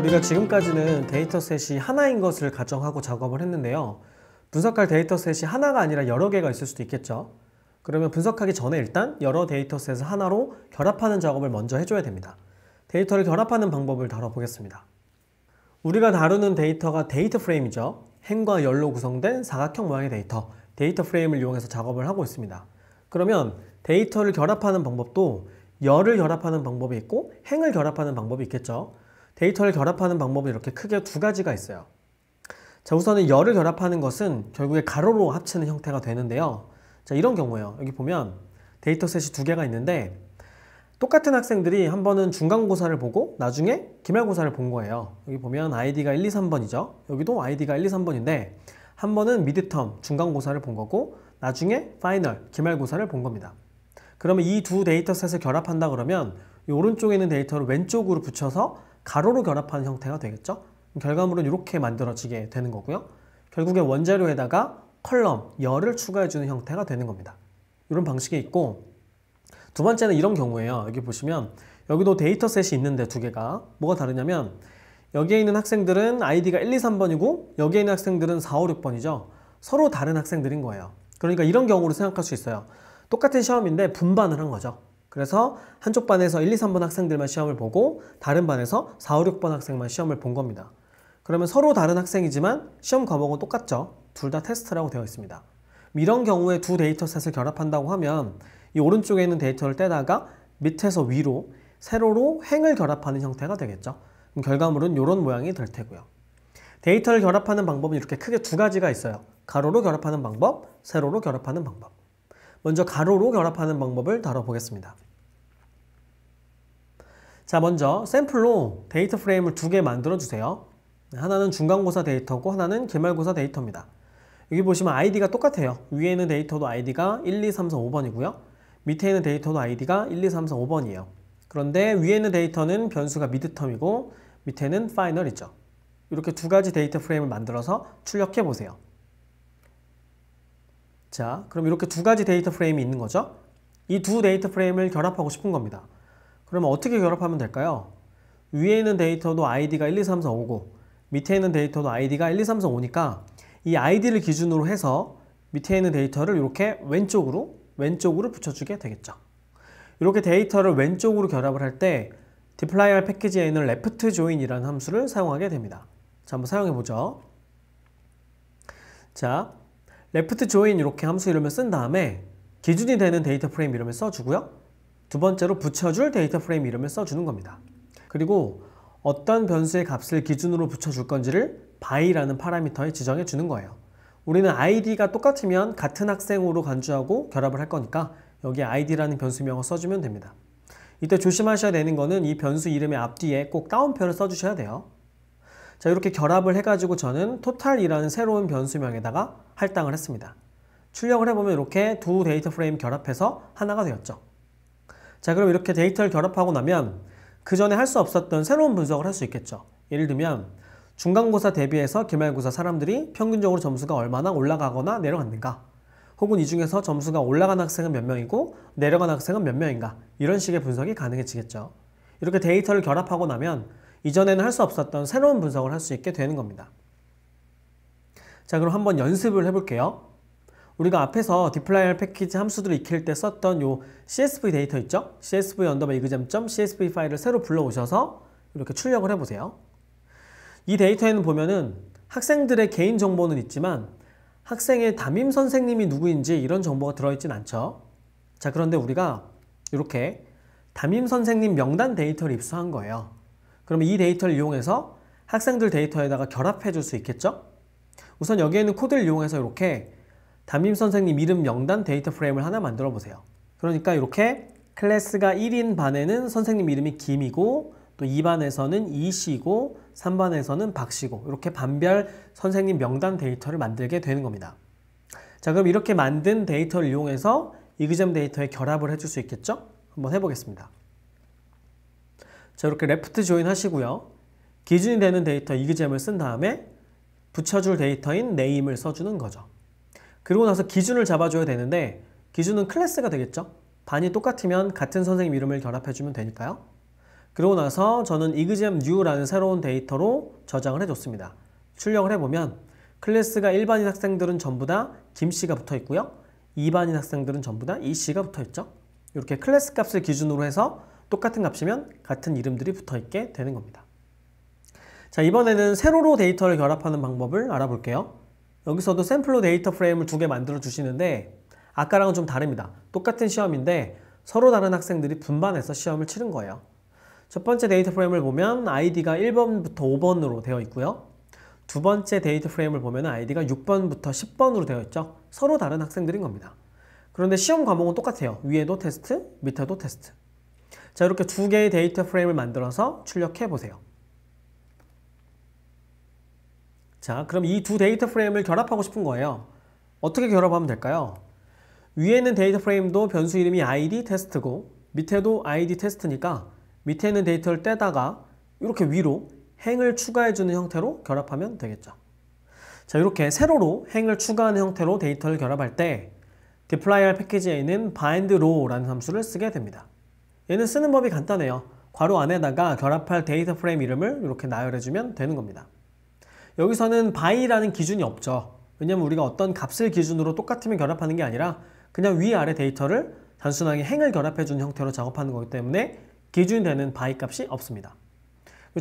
우리가 지금까지는 데이터셋이 하나인 것을 가정하고 작업을 했는데요. 분석할 데이터셋이 하나가 아니라 여러 개가 있을 수도 있겠죠. 그러면 분석하기 전에 일단 여러 데이터셋을 하나로 결합하는 작업을 먼저 해줘야 됩니다. 데이터를 결합하는 방법을 다뤄보겠습니다. 우리가 다루는 데이터가 데이터 프레임이죠. 행과 열로 구성된 사각형 모양의 데이터 프레임을 이용해서 작업을 하고 있습니다. 그러면 데이터를 결합하는 방법도 열을 결합하는 방법이 있고 행을 결합하는 방법이 있겠죠. 데이터를 결합하는 방법은 이렇게 크게 두 가지가 있어요. 자, 우선은 열을 결합하는 것은 결국에 가로로 합치는 형태가 되는데요. 자, 이런 경우에요. 여기 보면 데이터셋이 두 개가 있는데 똑같은 학생들이 한 번은 중간고사를 보고 나중에 기말고사를 본 거예요. 여기 보면 아이디가 1, 2, 3번이죠. 여기도 아이디가 1, 2, 3번인데 한 번은 미드텀, 중간고사를 본 거고 나중에 파이널, 기말고사를 본 겁니다. 그러면 이 두 데이터셋을 결합한다 그러면 이 오른쪽에 있는 데이터를 왼쪽으로 붙여서 가로로 결합하는 형태가 되겠죠. 결과물은 이렇게 만들어지게 되는 거고요. 결국에 원자료에다가 컬럼, 열을 추가해주는 형태가 되는 겁니다. 이런 방식이 있고 두 번째는 이런 경우예요. 여기 보시면 여기도 데이터셋이 있는데 두 개가 뭐가 다르냐면 여기에 있는 학생들은 아이디가 1, 2, 3번이고 여기에 있는 학생들은 4, 5, 6번이죠. 서로 다른 학생들인 거예요. 그러니까 이런 경우로 생각할 수 있어요. 똑같은 시험인데 분반을 한 거죠. 그래서 한쪽 반에서 1, 2, 3번 학생들만 시험을 보고 다른 반에서 4, 5, 6번 학생만 시험을 본 겁니다. 그러면 서로 다른 학생이지만 시험 과목은 똑같죠. 둘 다 테스트라고 되어 있습니다. 이런 경우에 두 데이터셋을 결합한다고 하면 이 오른쪽에 있는 데이터를 떼다가 밑에서 위로 세로로 행을 결합하는 형태가 되겠죠. 그럼 결과물은 이런 모양이 될 테고요. 데이터를 결합하는 방법은 이렇게 크게 두 가지가 있어요. 가로로 결합하는 방법, 세로로 결합하는 방법. 먼저 가로로 결합하는 방법을 다뤄보겠습니다. 자, 먼저 샘플로 데이터 프레임을 두 개 만들어 주세요. 하나는 중간고사 데이터고 하나는 기말고사 데이터입니다. 여기 보시면 아이디가 똑같아요. 위에 있는 데이터도 아이디가 1, 2, 3, 4, 5번이고요. 밑에 있는 데이터도 아이디가 1, 2, 3, 4, 5번이에요. 그런데 위에 있는 데이터는 변수가 미드텀이고 밑에는 파이널이죠. 이렇게 두 가지 데이터 프레임을 만들어서 출력해 보세요. 자, 그럼 이렇게 두 가지 데이터 프레임이 있는 거죠. 이 두 데이터 프레임을 결합하고 싶은 겁니다. 그러면 어떻게 결합하면 될까요? 위에 있는 데이터도 아이디가 1, 2, 3, 4, 5고 밑에 있는 데이터도 아이디가 1, 2, 3, 4, 5니까 이 아이디를 기준으로 해서 밑에 있는 데이터를 이렇게 왼쪽으로 붙여주게 되겠죠. 이렇게 데이터를 왼쪽으로 결합을 할 때 dplyr 패키지에 있는 left join이라는 함수를 사용하게 됩니다. 자, 한번 사용해 보죠. 자, left join 이렇게 함수 이름을 쓴 다음에 기준이 되는 데이터 프레임 이름을 써주고요. 두 번째로 붙여줄 데이터 프레임 이름을 써주는 겁니다. 그리고 어떤 변수의 값을 기준으로 붙여줄 건지를 by라는 파라미터에 지정해 주는 거예요. 우리는 id가 똑같으면 같은 학생으로 간주하고 결합을 할 거니까 여기에 id라는 변수명을 써주면 됩니다. 이때 조심하셔야 되는 거는 이 변수 이름의 앞뒤에 꼭 따옴표를 써주셔야 돼요. 자, 이렇게 결합을 해가지고 저는 total이라는 새로운 변수명에다가 할당을 했습니다. 출력을 해보면 이렇게 두 데이터 프레임 결합해서 하나가 되었죠. 자, 그럼 이렇게 데이터를 결합하고 나면 그 전에 할 수 없었던 새로운 분석을 할 수 있겠죠. 예를 들면 중간고사 대비해서 기말고사 사람들이 평균적으로 점수가 얼마나 올라가거나 내려갔는가, 혹은 이 중에서 점수가 올라간 학생은 몇 명이고 내려간 학생은 몇 명인가, 이런 식의 분석이 가능해지겠죠. 이렇게 데이터를 결합하고 나면 이전에는 할 수 없었던 새로운 분석을 할 수 있게 되는 겁니다. 자, 그럼 한번 연습을 해볼게요. 우리가 앞에서 dplyr 패키지 함수들을 익힐 때 썼던 요 CSV 데이터 있죠? csv_exam.csv 파일을 새로 불러오셔서 이렇게 출력을 해보세요. 이 데이터에는 보면은 학생들의 개인 정보는 있지만 학생의 담임 선생님이 누구인지 이런 정보가 들어있진 않죠. 자, 그런데 우리가 이렇게 담임 선생님 명단 데이터를 입수한 거예요. 그러면 이 데이터를 이용해서 학생들 데이터에다가 결합해 줄 수 있겠죠? 우선 여기에 있는 코드를 이용해서 이렇게 담임 선생님 이름 명단 데이터 프레임을 하나 만들어 보세요. 그러니까 이렇게 클래스가 1인 반에는 선생님 이름이 김이고 또 2반에서는 이씨고 3반에서는 박씨고 이렇게 반별 선생님 명단 데이터를 만들게 되는 겁니다. 자, 그럼 이렇게 만든 데이터를 이용해서 이그잼 데이터에 결합을 해줄 수 있겠죠? 한번 해보겠습니다. 자, 이렇게 레프트 조인 하시고요. 기준이 되는 데이터 이그잼을 쓴 다음에 붙여줄 데이터인 name을 써주는 거죠. 그리고 나서 기준을 잡아줘야 되는데 기준은 클래스가 되겠죠? 반이 똑같으면 같은 선생님 이름을 결합해주면 되니까요. 그러고 나서 저는 exam new라는 새로운 데이터로 저장을 해줬습니다. 출력을 해보면 클래스가 1반인 학생들은 전부 다 김씨가 붙어 있고요. 2반인 학생들은 전부 다 이씨가 붙어 있죠. 이렇게 클래스 값을 기준으로 해서 똑같은 값이면 같은 이름들이 붙어 있게 되는 겁니다. 자, 이번에는 세로로 데이터를 결합하는 방법을 알아볼게요. 여기서도 샘플로 데이터 프레임을 2개 만들어 주시는데 아까랑은 좀 다릅니다. 똑같은 시험인데 서로 다른 학생들이 분반해서 시험을 치른 거예요. 첫 번째 데이터 프레임을 보면 아이디가 1번부터 5번으로 되어 있고요. 두 번째 데이터 프레임을 보면 아이디가 6번부터 10번으로 되어 있죠. 서로 다른 학생들인 겁니다. 그런데 시험 과목은 똑같아요. 위에도 테스트, 밑에도 테스트. 자, 이렇게 2개의 데이터 프레임을 만들어서 출력해 보세요. 자, 그럼 이 2 데이터 프레임을 결합하고 싶은 거예요. 어떻게 결합하면 될까요? 위에 있는 데이터 프레임도 변수 이름이 id 테스트고 밑에도 id 테스트니까 밑에 있는 데이터를 떼다가 이렇게 위로 행을 추가해주는 형태로 결합하면 되겠죠. 자, 이렇게 세로로 행을 추가하는 형태로 데이터를 결합할 때 deploy할 패키지에 있는 bind row라는 함수를 쓰게 됩니다. 얘는 쓰는 법이 간단해요. 괄호 안에다가 결합할 데이터 프레임 이름을 이렇게 나열해주면 되는 겁니다. 여기서는 by라는 기준이 없죠. 왜냐면 우리가 어떤 값을 기준으로 똑같으면 결합하는 게 아니라 그냥 위아래 데이터를 단순하게 행을 결합해주는 형태로 작업하는 거기 때문에 기준이 되는 by 값이 없습니다.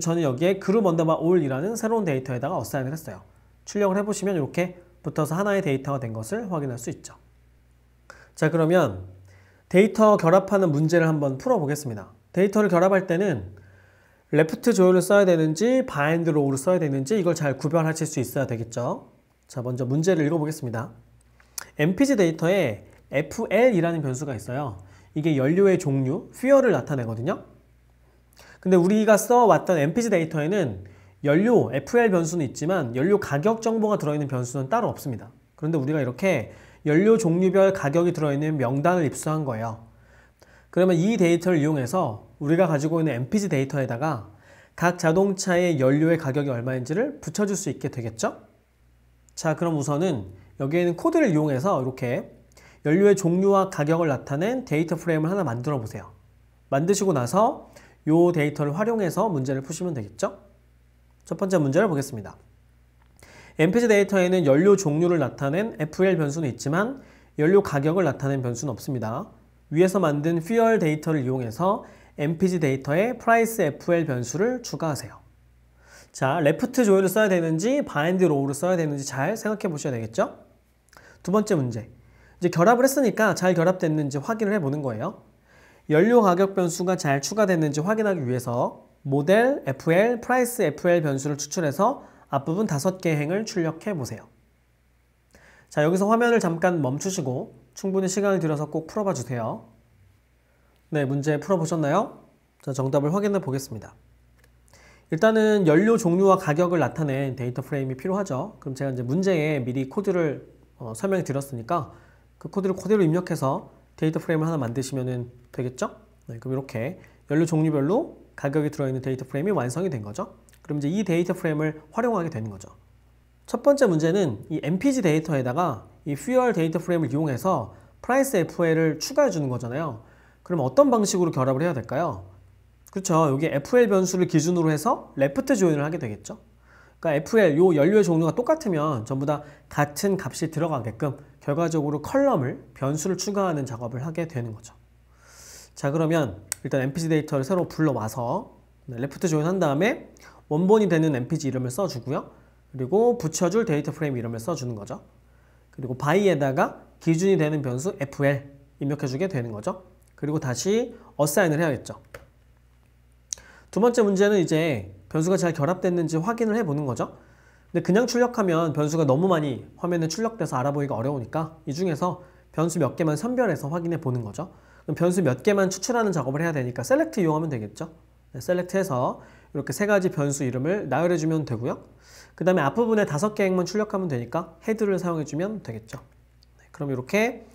저는 여기에 group underbar all이라는 새로운 데이터에다가 어사인을 했어요. 출력을 해보시면 이렇게 붙어서 하나의 데이터가 된 것을 확인할 수 있죠. 자, 그러면 데이터 결합하는 문제를 한번 풀어보겠습니다. 데이터를 결합할 때는 left join을 써야 되는지 bind row를 써야 되는지 이걸 잘 구별하실 수 있어야 되겠죠. 자, 먼저 문제를 읽어보겠습니다. mpg 데이터에 fl이라는 변수가 있어요. 이게 연료의 종류, fuel을 나타내거든요. 근데 우리가 써왔던 mpg 데이터에는 연료, FL 변수는 있지만 연료 가격 정보가 들어있는 변수는 따로 없습니다. 그런데 우리가 이렇게 연료 종류별 가격이 들어있는 명단을 입수한 거예요. 그러면 이 데이터를 이용해서 우리가 가지고 있는 mpg 데이터에다가 각 자동차의 연료의 가격이 얼마인지를 붙여줄 수 있게 되겠죠? 자, 그럼 우선은 여기에 있는 코드를 이용해서 이렇게 연료의 종류와 가격을 나타낸 데이터 프레임을 하나 만들어 보세요. 만드시고 나서 이 데이터를 활용해서 문제를 푸시면 되겠죠? 첫 번째 문제를 보겠습니다. mpg 데이터에는 연료 종류를 나타낸 FL 변수는 있지만 연료 가격을 나타낸 변수는 없습니다. 위에서 만든 fuel 데이터를 이용해서 mpg 데이터에 price FL 변수를 추가하세요. 자, left join을 써야 되는지 bind row를 써야 되는지 잘 생각해 보셔야 되겠죠? 두 번째 문제. 이제 결합을 했으니까 잘 결합됐는지 확인을 해보는 거예요. 연료 가격 변수가 잘 추가됐는지 확인하기 위해서 모델 FL, price FL 변수를 추출해서 앞부분 5개의 행을 출력해 보세요. 자, 여기서 화면을 잠깐 멈추시고 충분히 시간을 들여서 꼭 풀어봐 주세요. 네, 문제 풀어보셨나요? 자, 정답을 확인해 보겠습니다. 일단은 연료 종류와 가격을 나타낸 데이터 프레임이 필요하죠. 그럼 제가 이제 문제에 미리 코드를 설명해 드렸으니까 그 코드를 그대로 입력해서 데이터 프레임을 하나 만드시면 되겠죠? 네, 그럼 이렇게 연료 종류별로 가격이 들어있는 데이터 프레임이 완성이 된 거죠. 그럼 이제 이 데이터 프레임을 활용하게 되는 거죠. 첫 번째 문제는 이 mpg 데이터에다가 이 fuel 데이터 프레임을 이용해서 price FL을 추가해 주는 거잖아요. 그럼 어떤 방식으로 결합을 해야 될까요? 그렇죠. 여기 FL 변수를 기준으로 해서 left join을 하게 되겠죠. 그러니까 FL, 요 연료의 종류가 똑같으면 전부 다 같은 값이 들어가게끔 결과적으로 컬럼을, 변수를 추가하는 작업을 하게 되는 거죠. 자, 그러면 일단 mpg 데이터를 새로 불러와서 레프트 조인 한 다음에 원본이 되는 mpg 이름을 써주고요. 그리고 붙여줄 데이터 프레임 이름을 써주는 거죠. 그리고 by에다가 기준이 되는 변수 fl 입력해주게 되는 거죠. 그리고 다시 어사인을 해야겠죠. 두 번째 문제는 이제 변수가 잘 결합됐는지 확인을 해보는 거죠. 근데 그냥 출력하면 변수가 너무 많이 화면에 출력돼서 알아보기가 어려우니까 이 중에서 변수 몇 개만 선별해서 확인해 보는 거죠. 그럼 변수 몇 개만 추출하는 작업을 해야 되니까 셀렉트 이용하면 되겠죠. 네, 셀렉트해서 이렇게 세 가지 변수 이름을 나열해주면 되고요. 그 다음에 앞부분에 5개 행만 출력하면 되니까 헤드를 사용해주면 되겠죠. 네, 그럼 이렇게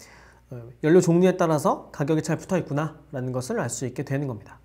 연료 종류에 따라서 가격이 잘 붙어 있구나 라는 것을 알 수 있게 되는 겁니다.